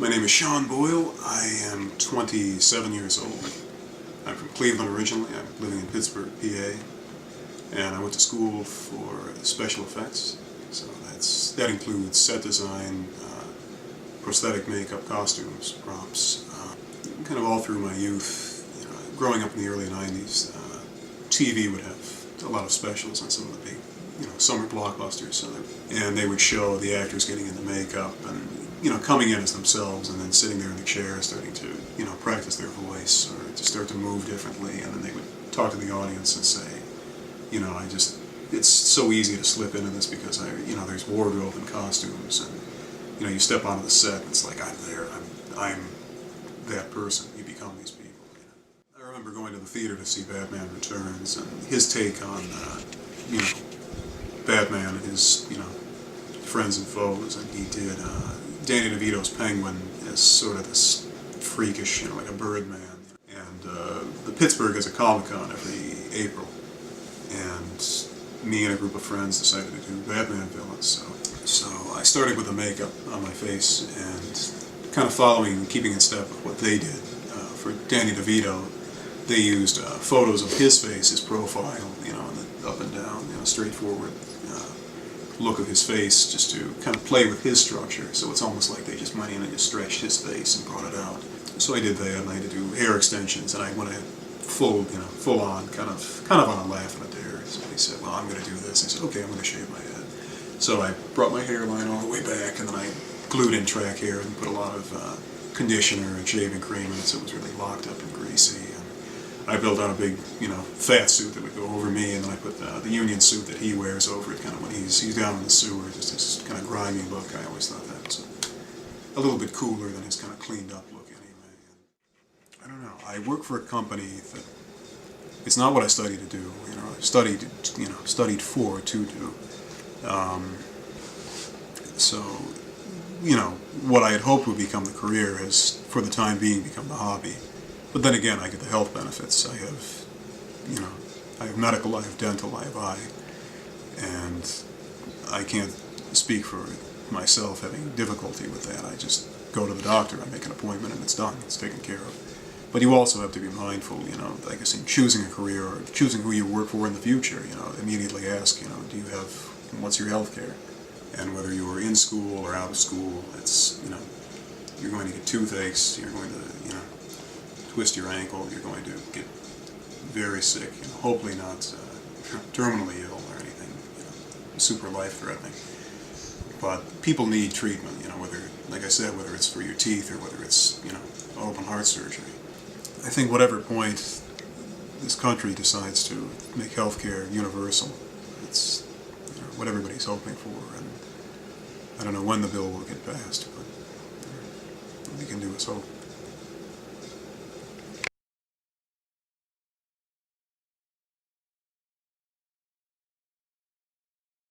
My name is Sean Boyle. I am 27 years old. I'm from Cleveland originally. I'm living in Pittsburgh, PA. And I went to school for special effects. So that includes set design, prosthetic makeup, costumes, props. Kind of all through my youth, growing up in the early 90s, TV would have a lot of specials on some of the big, summer blockbusters. And they would show the actors getting into makeup and, coming in as themselves and then sitting there in the chair starting to, practice their voice or to start to move differently. And then they would talk to the audience and say, it's so easy to slip into this because there's wardrobe and costumes and, you step onto the set and it's like, I'm there, I'm that person. You become these people. I remember going to the theater to see Batman Returns and his take on, Batman and his, friends and foes, and he did Danny DeVito's Penguin as sort of this freakish, like a Birdman. And the Pittsburgh is a Comic-Con every April, and me and a group of friends decided to do Batman villains. So I started with the makeup on my face and kind of following and keeping in step with what they did. For Danny DeVito, they used photos of his face, his profile, and the up and down, straightforward look of his face, just to kind of play with his structure. So it's almost like they just went in and just stretched his face and brought it out. So I did that, and I had to do hair extensions, and I went ahead full on, kind of on a laugh and a dare. So he said, well, I'm going to do this. I said, okay, I'm going to shave my head. So I brought my hairline all the way back, and then I glued in track hair and put a lot of conditioner and shaving cream in it, so it was really locked up and greasy. And I built out a big, fat suit that would go over me, and then I put the union suit that he wears over it, kind of when he's down in the sewer, just this kind of grimy look. I always thought that was a little bit cooler than his kind of cleaned up look anyway. And I don't know. I work for a company that it's not what I studied to do. I studied for to do. So, what I had hoped would become the career has, for the time being, become the hobby. But then again, I get the health benefits. I have medical, I have dental, I have eye. And I can't speak for myself having difficulty with that. I just go to the doctor, I make an appointment, and it's done. It's taken care of. But you also have to be mindful, I guess in choosing a career or choosing who you work for in the future, immediately ask, do you have, what's your health care? And whether you are in school or out of school, it's, you're going to get toothaches, you're going to, twist your ankle, you're going to get very sick, hopefully not terminally ill or anything, super life-threatening. But people need treatment, whether, like I said, whether it's for your teeth or whether it's, open heart surgery. I think whatever point this country decides to make healthcare universal, it's what everybody's hoping for, and I don't know when the bill will get passed, but all we can do is hope.